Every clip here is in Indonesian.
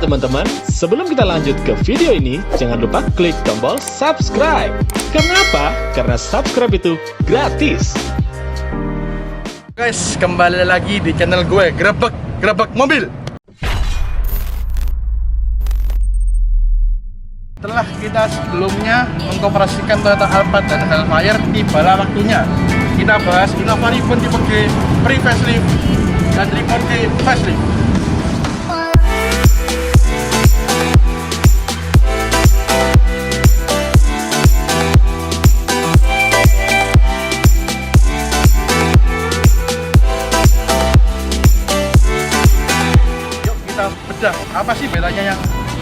teman-teman, sebelum kita lanjut ke video ini, jangan lupa klik tombol subscribe. Karena apa? Karena subscribe itu gratis. Guys, kembali lagi di channel gue, Grebek Mobil. Setelah kita sebelumnya mengoperasikan Toyota Alphard dan Hellfire, tibalah waktunya kita bahas Innova Reborn tipe G pre-facelift dan Reborn G facelift. Yuk kita bedah, apa sih bedanya yang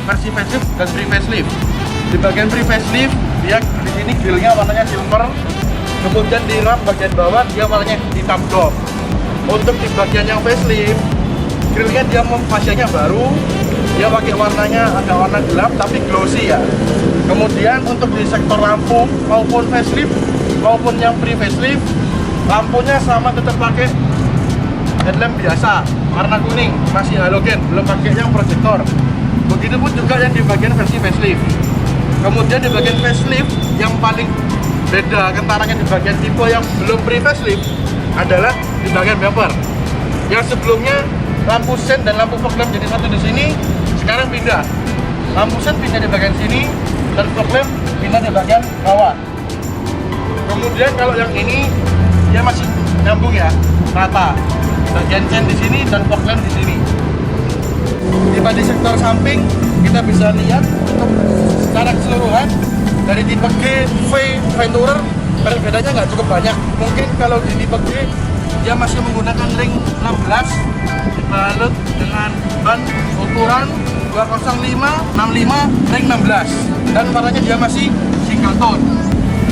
versi facelift dan pre-facelift. Di bagian pre-facelift dia di sini grillnya warnanya silver, kemudian di ram bagian bawah dia warnanya hitam gold. Untuk di bagian yang facelift, grillnya dia fascianya baru, dia pakai warnanya agak warna gelap tapi glossy ya. Kemudian untuk di sektor lampu maupun facelift maupun yang pre-facelift, lampunya sama tetap pakai headlamp biasa warna kuning, masih halogen, belum pakai yang proyektor. Begitupun juga yang di bagian versi facelift. Kemudian di bagian facelift yang paling beda ketaranya di bagian tipe yang belum pre-facelift adalah di bagian bumper. Yang sebelumnya lampu sen dan lampu fog lamp jadi satu di sini, sekarang pindah. Lampu sen pindah di bagian sini dan fog lamp pindah di bagian bawah. Kemudian kalau yang ini dia masih nyambung ya, rata. Bagian sen di sini dan fog lamp di sini. Di sektor samping kita bisa lihat untuk secara keseluruhan dari tipe G, V, Venturer perbedaannya nggak cukup banyak. Mungkin kalau di tipe G dia masih menggunakan ring 16 dibalut dengan ban ukuran 205/65 ring 16 dan warnanya dia masih single tone.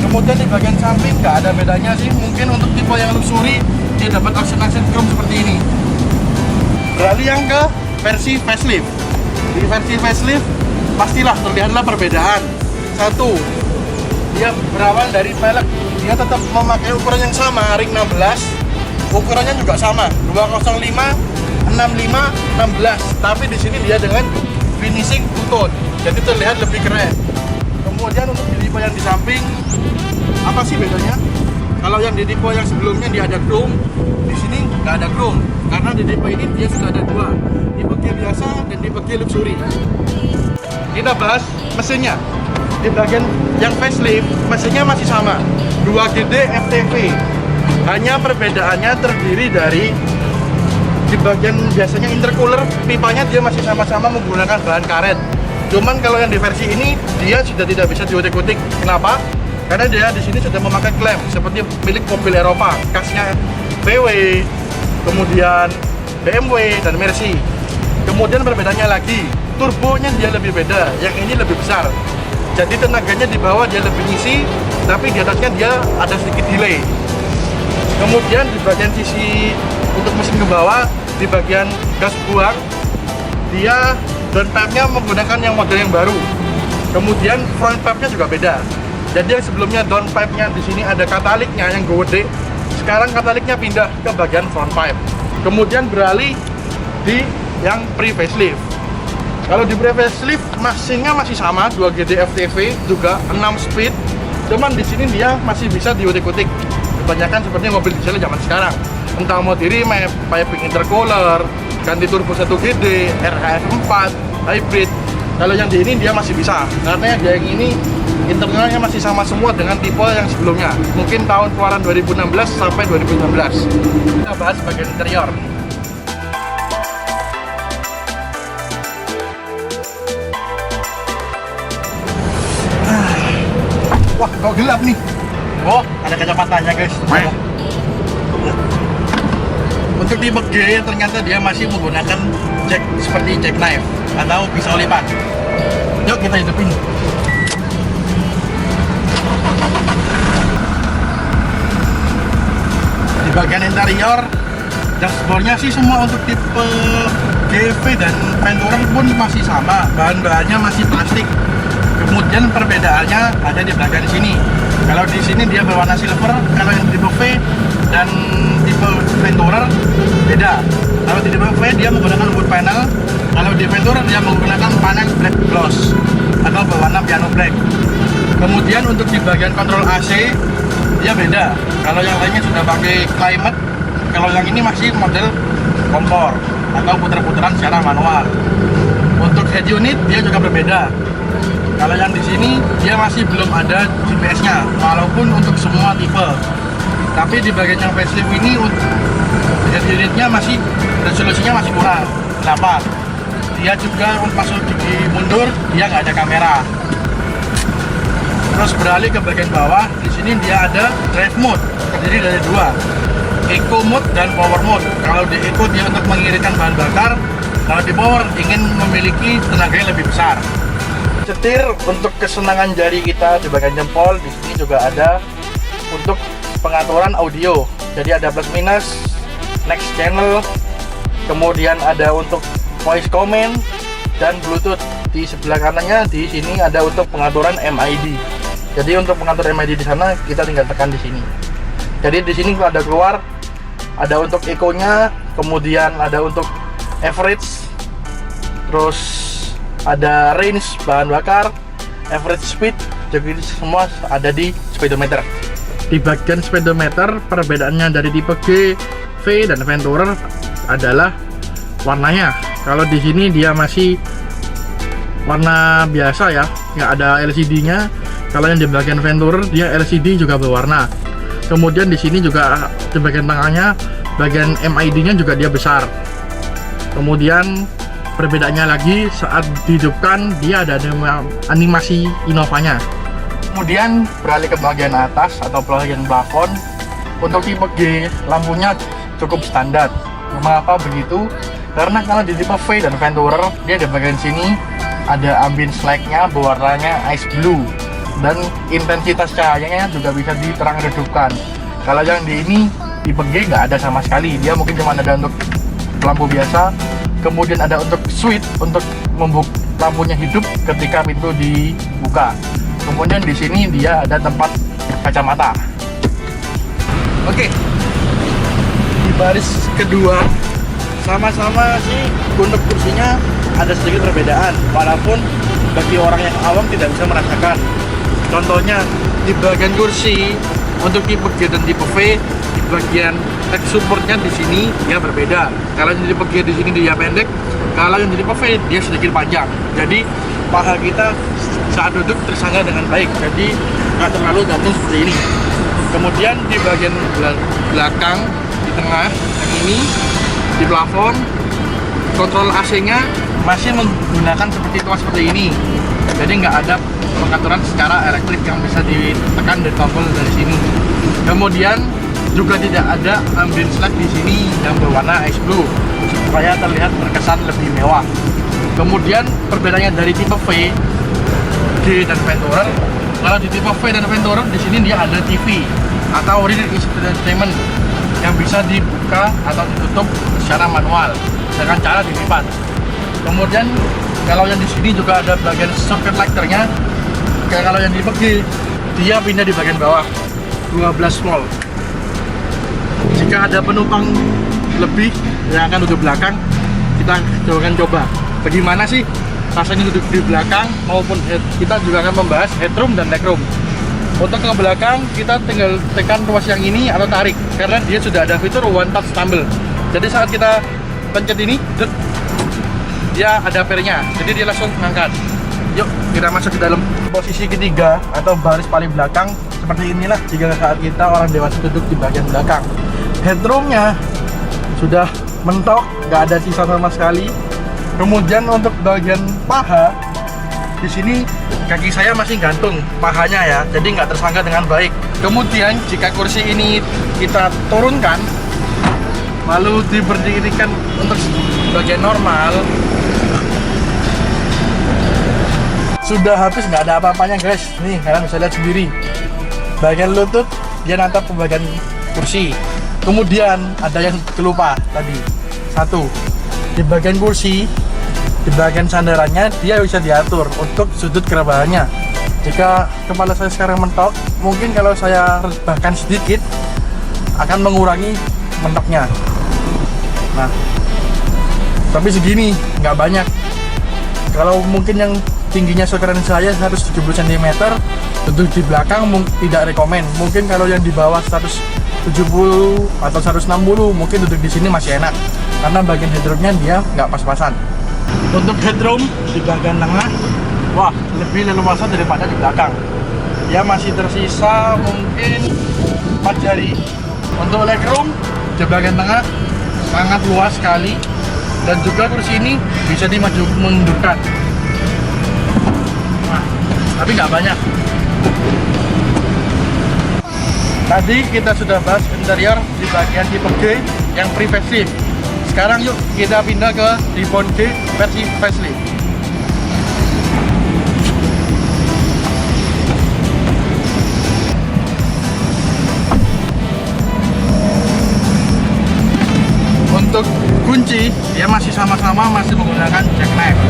Kemudian di bagian samping nggak ada bedanya sih. Mungkin untuk tipe yang luxury dia dapat aksen chrome seperti ini. Beralih yang ke versi facelift. Di versi facelift pastilah terlihatlah perbedaan. Satu, dia berawal dari pelek, dia tetap memakai ukuran yang sama, ring 16. Ukurannya juga sama, 205, 65, 16. Tapi di sini dia dengan finishing two-tone, jadi terlihat lebih keren. Kemudian untuk di tipe yang di samping, apa sih bedanya? Kalau yang di tipe yang sebelumnya dia ada chrome, di sini nggak ada chrome. Karena di tipe ini dia sudah ada dua, tipe G biasa dan tipe G luxury. Kita bahas mesinnya. Di bagian yang facelift, mesinnya masih sama, 2GD FTV. Hanya perbedaannya terdiri dari di bagian biasanya intercooler, pipanya dia masih sama-sama menggunakan bahan karet. Cuman kalau yang di versi ini dia sudah tidak bisa diutik-utik. Kenapa? Karena dia di sini sudah memakai klem seperti milik mobil Eropa, kasnya VW, kemudian BMW dan Mercy. Kemudian perbedaannya lagi, turbonya dia lebih beda, yang ini lebih besar. Jadi tenaganya di bawah dia lebih ngisi, tapi di atasnya dia ada sedikit delay. Kemudian di bagian sisi untuk mesin ke bawah, di bagian gas buang, dia downpipe-nya menggunakan yang model yang baru. Kemudian front pipe-nya juga beda. Jadi yang sebelumnya downpipe-nya di sini ada kataliknya yang gede, sekarang kataliknya pindah ke bagian front pipe. Kemudian beralih di yang pre-facelift. Kalau di pre-facelift mesinnya masih sama, 2GD FTV juga 6 speed. Cuman di sini dia masih bisa diutik-utik. Kebanyakan seperti mobil diesel zaman sekarang. Entah mau di remap, piping intercooler, ganti turbo 1GD, RHF 4, hybrid. Kalau yang di ini dia masih bisa. Karena dia yang ini internalnya masih sama semua dengan tipe yang sebelumnya. Mungkin tahun keluaran 2016 sampai 2019. Kita bahas bagian interior. Wah, kok gelap nih? Oh, ada kacamatanya guys. Untuk tipe G ternyata dia masih menggunakan jack seperti jackknife atau pisau lipat. Yuk kita hidupin. Di bagian interior, dashboardnya sih semua untuk tipe GV dan Venturer pun masih sama. Bahan-bahannya masih plastik. Kemudian perbedaannya ada di bagian sini. Kalau di sini dia berwarna silver, kalau yang tipe V dan tipe Venturer beda. Kalau di tipe V dia menggunakan wood panel, kalau di di Venturer dia menggunakan panel black gloss atau berwarna piano black. Kemudian untuk di bagian kontrol AC dia beda. Kalau yang lainnya sudah pakai climate, kalau yang ini masih model kompor atau putar-putaran secara manual. Untuk head unit dia juga berbeda. Kalau yang di sini dia masih belum ada GPS-nya, walaupun untuk semua tipe. Tapi di bagian yang facelift ini head unitnya masih resolusinya masih kurang. Kenapa? Dia juga untuk masuk gigi mundur dia nggak ada kamera. Terus beralih ke bagian bawah, di sini dia ada drive mode, terdiri dari dua, eco mode dan power mode. Kalau di eco dia untuk mengiritkan bahan bakar, kalau di power ingin memiliki tenaga yang lebih besar. Setir untuk kesenangan jari kita di bagian jempol, di sini juga ada untuk pengaturan audio. Jadi ada plus minus, next channel, kemudian ada untuk voice command dan Bluetooth. Di sebelah kanannya di sini ada untuk pengaturan MID. Jadi untuk pengatur MID di sana kita tinggal tekan di sini. Jadi di sini ada keluar, ada untuk eco-nya, kemudian ada untuk average, terus ada range bahan bakar, average speed, jadi semua ada di speedometer. Di bagian speedometer perbedaannya dari tipe G, V dan Venturer adalah warnanya. Kalau di sini dia masih warna biasa ya, nggak ada LCD-nya. Kalau yang di bagian Venturer dia LCD juga berwarna. Kemudian di sini juga di bagian tengahnya, bagian MID-nya juga dia besar. Kemudian perbedaannya lagi saat dihidupkan dia ada animasi Innova-nya. Kemudian beralih ke bagian atas atau bagian plafon. Untuk tipe G lampunya cukup standar. Mengapa begitu? Karena kalau di tipe V dan Venturer dia di bagian sini ada ambience light-nya berwarnanya ice blue dan intensitas cahayanya juga bisa diterang redupkan. Kalau yang di ini tipe G nggak ada sama sekali, dia mungkin cuma ada untuk lampu biasa. Kemudian ada untuk switch untuk membuka lampunya hidup ketika pintu dibuka. Kemudian di sini dia ada tempat kacamata. Oke, di baris kedua sama-sama sih untuk kursinya ada sedikit perbedaan, walaupun bagi orang yang awam tidak bisa merasakan. Contohnya di bagian kursi untuk tipe G dan tipe V, di bagian leg supportnya di sini dia berbeda. Kalau yang tipe G di sini dia pendek, kalau yang tipe V dia sedikit panjang. Jadi paha kita saat duduk tersangga dengan baik, jadi nggak terlalu gantung seperti ini. Kemudian di bagian belakang, di tengah yang ini di plafon, kontrol AC-nya masih menggunakan seperti itu seperti ini. Jadi nggak ada pengaturan secara elektrik yang bisa ditekan dari tombol dari sini. Kemudian juga tidak ada ambience light di sini yang berwarna ice blue supaya terlihat terkesan lebih mewah. Kemudian perbedaannya dari tipe V, G dan Venturer. Kalau di tipe V dan Venturer di sini dia ada TV atau rear entertainment yang bisa dibuka atau ditutup secara manual dengan cara dilipat. Kemudian kalau yang di sini juga ada bagian socket lighternya. Kalau yang tipe G dia pindah di bagian bawah 12 volt. Jika ada penumpang lebih yang akan duduk belakang, kita akan coba bagaimana sih rasanya duduk di belakang maupun kita juga akan membahas headroom dan legroom. Untuk ke belakang kita tinggal tekan ruas yang ini atau tarik karena dia sudah ada fitur one touch tumble. Jadi saat kita pencet ini dia ada pernya, jadi dia langsung ngangkat. Yuk kita masuk ke dalam. Posisi ketiga atau baris paling belakang seperti inilah jika saat kita orang dewasa duduk di bagian belakang. Headroomnya sudah mentok, nggak ada sisa sama sekali. Kemudian untuk bagian paha di sini kaki saya masih gantung pahanya ya, jadi nggak tersangga dengan baik. Kemudian jika kursi ini kita turunkan lalu diberdirikan untuk bagian normal, sudah habis, nggak ada apa-apanya guys. Nih kalian bisa lihat sendiri bagian lutut dia nantap ke bagian kursi. Kemudian ada yang kelupa tadi satu, di bagian kursi di bagian sandarannya dia bisa diatur untuk sudut kerebahannya. Jika kepala saya sekarang mentok, mungkin kalau saya rebahkan sedikit akan mengurangi mentoknya. Nah tapi segini nggak banyak, Kalau mungkin yang tingginya ukuran saya 170 cm, untuk di belakang tidak rekomen. Mungkin kalau yang di bawah 170 atau 160 mungkin duduk di sini masih enak, karena bagian headroomnya dia nggak pas-pasan. Untuk headroom di bagian tengah, wah, lebih leluasa daripada di belakang. Dia masih tersisa mungkin 4 jari. Untuk legroom di bagian tengah sangat luas sekali, dan juga kursi ini bisa dimundurkan. Nah, tapi nggak banyak. Tadi kita sudah bahas interior di bagian tipe G yang pre-facelift. Sekarang yuk kita pindah ke tipe G versi facelift. Untuk kunci, dia masih sama-sama menggunakan jackknife.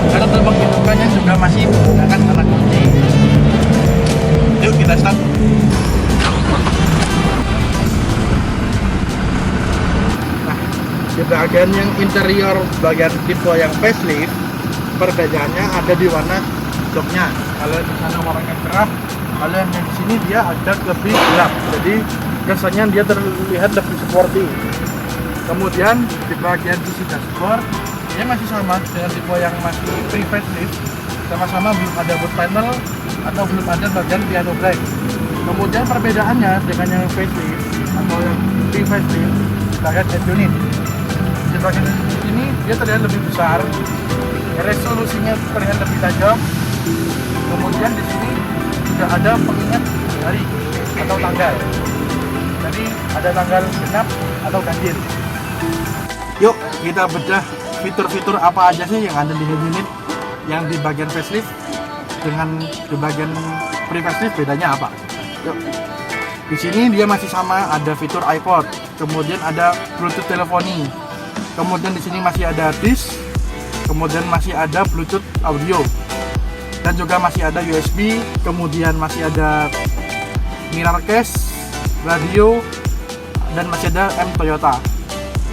Dan untuk menghidupkannya juga masih menggunakan anak kunci. Yuk kita start. Nah, di bagian yang interior bagian tipe yang facelift, perbedaannya ada di warna joknya. Kalau di sana warnanya cerah, kalau yang di sini dia agak lebih gelap. Jadi kesannya dia terlihat lebih sporty. Kemudian di bagian sisi dashboard, dia masih sama dengan tipe yang masih pre-facelift, sama-sama belum ada boot panel atau belum ada bagian piano black. Kemudian perbedaannya dengan yang facelift atau yang pre-facelift, bagian head unit. Di bagian ini dia terlihat lebih besar, resolusinya terlihat lebih tajam. Kemudian di sini sudah ada pengingat hari atau tanggal. Jadi ada tanggal genap atau ganjil. Yuk kita bedah fitur-fitur apa aja sih yang ada di head unit yang di bagian facelift dengan di bagian pre-facelift, bedanya apa? Yuk. Di sini dia masih sama, ada fitur iPod, kemudian ada Bluetooth teleponi, kemudian di sini masih ada disk, kemudian masih ada Bluetooth audio, dan juga masih ada USB, kemudian masih ada mirror case, radio, dan masih ada M Toyota.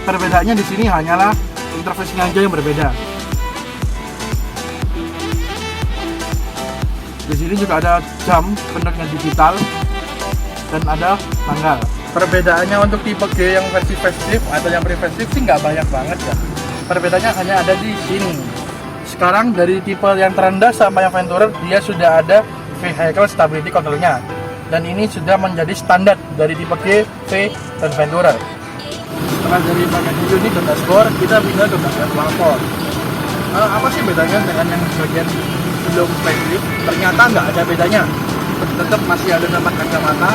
Perbedaannya di sini hanyalah interface-nya aja yang berbeda. Di sini juga ada jam bentuknya digital dan ada tanggal. Perbedaannya untuk tipe G yang versi facelift atau yang pre-facelift sih nggak banyak banget ya. Perbedaannya hanya ada di sini. Sekarang dari tipe yang terendah sampai yang Venturer, dia sudah ada vehicle stability control-nya, dan ini sudah menjadi standar dari tipe G, V, dan Venturer. Setelah dari bagian unit dan dashboard, kita pindah ke bagian plafon. Apa sih bedanya dengan yang bagian belum facelift? Ternyata nggak ada bedanya. Tetap masih ada tempat kacamata,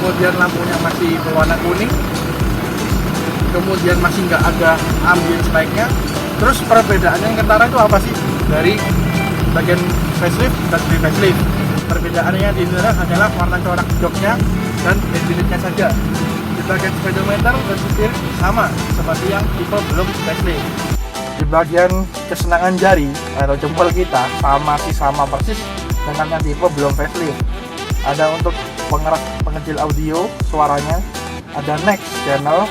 kemudian lampunya masih berwarna kuning, kemudian masih nggak ada ambience light-nya. Terus perbedaannya yang kentara itu apa sih dari bagian facelift dan pre-facelift? Perbedaannya di sini hanyalah warna corak joknya dan head unitnya saja. Di bagian speedometer dan setir sama seperti yang tipe belum facelift. Di bagian kesenangan jari atau jempol kita sama persis dengan yang tipe belum facelift. Ada untuk pengeras pengecil audio suaranya, ada next channel,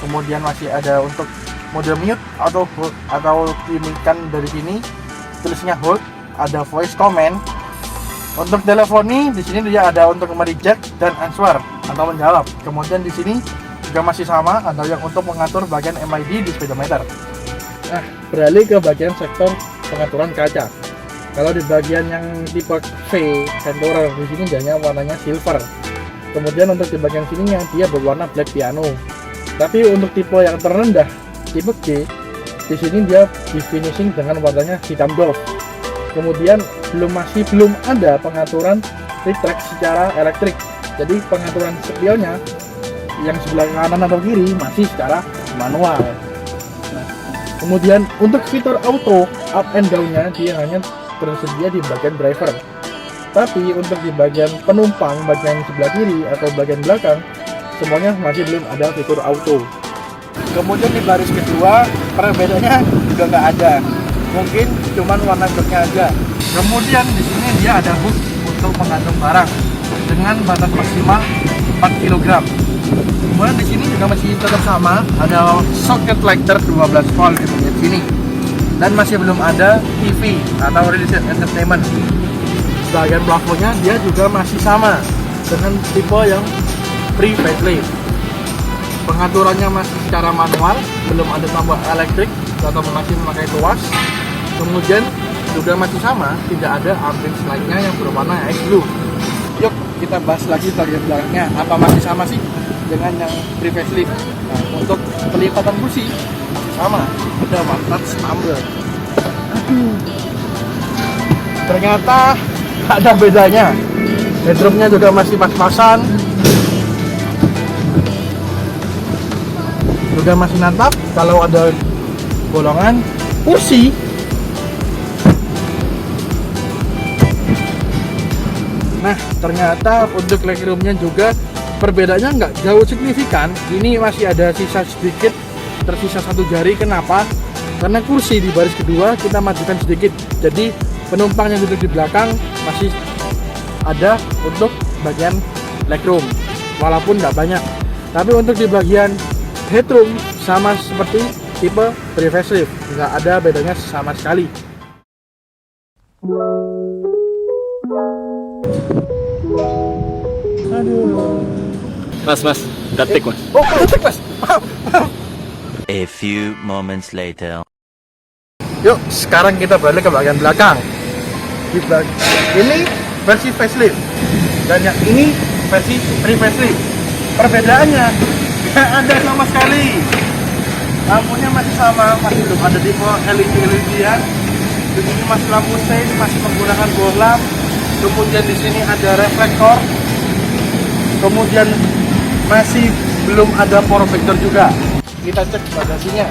kemudian masih ada untuk mode mute atau dimatikan dari sini tulisnya hold, ada voice command. Untuk teleponi di sini dia ada untuk merijek dan answer atau menjawab. Kemudian di sini juga masih sama, ada yang untuk mengatur bagian MID di speedometer. Nah, beralih ke bagian sektor pengaturan kaca. Kalau di bagian yang tipe V Venturer, di sini hanya warnanya silver. Kemudian untuk di bagian sininya dia berwarna black piano. Tapi untuk tipe yang terendah tipe G, di sini dia di finishing dengan warnanya hitam doff. Kemudian masih belum ada pengaturan retract secara elektrik. Jadi pengaturan spionnya yang sebelah kanan atau kiri masih secara manual. Nah, kemudian untuk fitur auto up and down-nya dia hanya tersedia di bagian driver. Tapi untuk di bagian penumpang, bagian sebelah kiri atau bagian belakang, semuanya masih belum ada fitur auto. Kemudian di baris kedua perbedaannya juga nggak ada, mungkin cuman warna joknya aja. Kemudian di sini dia ada hook untuk menggantung barang dengan batas maksimal 4 kg. Kemudian di sini juga masih tetap sama, ada socket lighter 12 volt di bagian sini. dan masih belum ada TV atau Realisation Entertainment. Bagian plafonnya dia juga masih sama dengan tipe yang pre-facelift. Pengaturannya masih secara manual, belum ada tambah elektrik atau masih memakai tuas. Kemudian juga masih sama, tidak ada armrest lainnya yang berwarna ice blue. Yuk kita bahas lagi bagian belakangnya, apa masih sama sih dengan yang pre-facelift. Nah, untuk pelipatan kursi masih sama, ada one touch tumble. Ternyata ada bedanya. Headroomnya juga masih pas-pasan, juga masih nantap. Kalau ada bolongan kursi, nah ternyata untuk legroomnya juga perbedaannya nggak jauh signifikan. Ini masih ada sisa sedikit, tersisa 1 jari. Kenapa? Karena kursi di baris kedua kita majukan sedikit, jadi penumpang yang duduk di belakang masih ada untuk bagian legroom, walaupun nggak banyak. Tapi untuk di bagian headroom sama seperti tipe pre-facelift, nggak ada bedanya sama sekali. Aduh. Mas, detik mas. Oh, detik mas. Maaf. A few moments later. Yuk, sekarang kita balik ke bagian belakang. Ini versi facelift dan yang ini versi pre-facelift. Perbedaannya nggak ada sama sekali. Lampunya masih sama, masih belum ada tipe LED-LED-an. Di sini masih lampu sein, masih menggunakan bohlam. Kemudian di sini ada reflektor. Kemudian masih belum ada power vector juga. Kita cek bagasinya.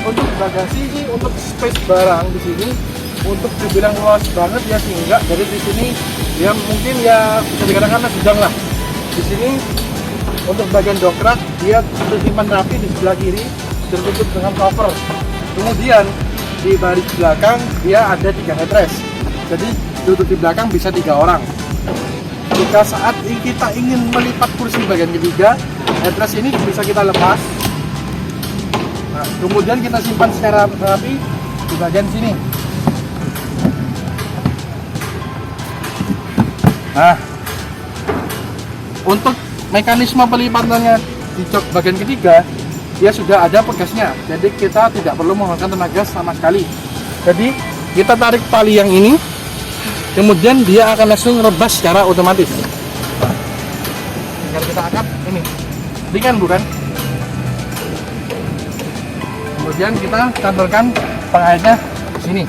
Untuk bagasi ini, untuk space barang di sini, untuk dibilang luas banget ya sih enggak. Jadi di sini ya mungkin ya bisa dikatakan sedang lah. Di sini untuk bagian dongkrak dia tersimpan rapi di sebelah kiri, tertutup dengan cover. Kemudian di baris belakang dia ada 3 headrest. Jadi duduk di belakang bisa 3 orang. Jika saat kita ingin melipat kursi bagian ketiga, headrest ini bisa kita lepas. Nah, kemudian kita simpan secara rapi di bagian sini. Nah, untuk mekanisme pelipatannya di jok bagian ketiga, dia sudah ada pegasnya. Jadi kita tidak perlu menggunakan tenaga sama sekali. Jadi kita tarik tali yang ini, kemudian dia akan langsung rebas secara otomatis. Tinggal kita angkat ini, ringan bukan? Kemudian kita cantelkan pengaitnya di sini.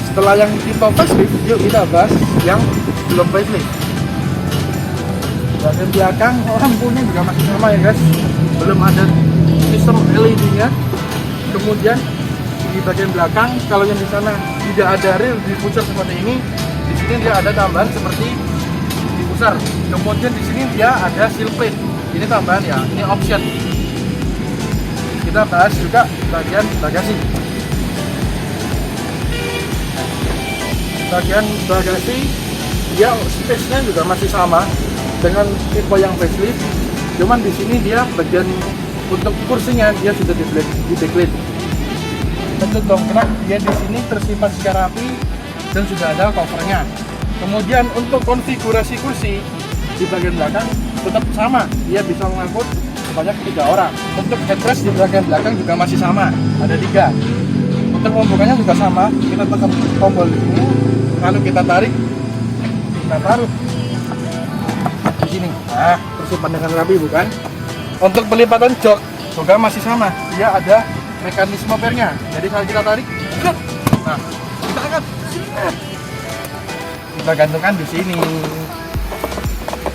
Setelah yang tipe facelift, yuk kita bahas yang belum facelift. Bagian belakang lampunya juga masih sama ya guys, belum ada sistem LED-nya. Kemudian di bagian belakang, kalau yang di sana tidak ada reel diffuser seperti ini, di sini dia ada tambahan seperti diffuser. Kemudian di sini dia ada seal plate. Ini tambahan ya, ini option. Kita bahas juga bagian bagasi. Bagian bagasi dia space-nya juga masih sama dengan tipe yang facelift. Cuman di sini dia bagian untuk kursinya dia sudah di backlight. Untuk dongkrak dia di sini tersimpan secara rapi dan sudah ada covernya. Kemudian untuk konfigurasi kursi di bagian belakang tetap sama, dia bisa mengangkut sebanyak 3 orang. Untuk headrest di bagian belakang juga masih sama, ada 3. Untuk pembukanya juga sama, kita tekan tombol ini, lalu kita tarik, kita taruh di sini. Nah, tersimpan dengan rapi bukan? Untuk pelipatan jok juga masih sama, dia ada mekanisme pernya. Jadi kalau kita tarik, nah kita angkat, kita gantungkan di sini.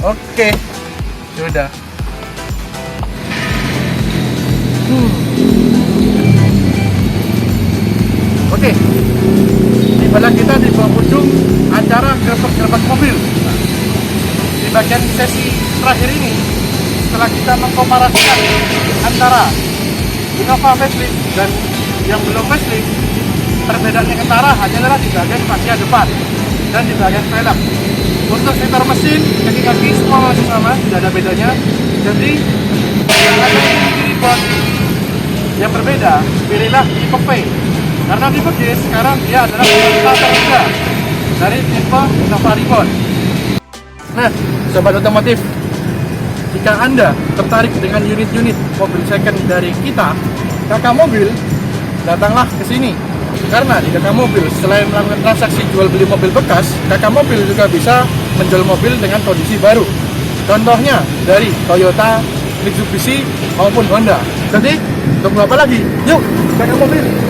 Oke, sudah. Oke, di belakang kita di penghujung acara gerbek mobil. Di bagian sesi terakhir ini, setelah kita mengkomparasikan antara Innova facelift dan yang belum facelift, perbedaannya ketara hanyalah di bagian fascia depan dan di bagian velg. Untuk setir mesin, kaki-kaki semua masih sama, tidak ada bedanya. Jadi yang ada yang berbeda, pilihlah tipe P. Karena tipe G sekarang dia adalah peserta termuda dari tipe Nova Reborn. Nah, sobat otomotif, jika Anda tertarik dengan unit-unit mobil second dari kita, Kakak Mobil, datanglah ke sini. Karena di Kakak Mobil, selain melakukan transaksi jual beli mobil bekas, Kakak Mobil juga bisa menjual mobil dengan kondisi baru. Contohnya dari Toyota, Mitsubishi maupun Honda. Jadi, tunggu apa lagi? Yuk, Kakak Mobil.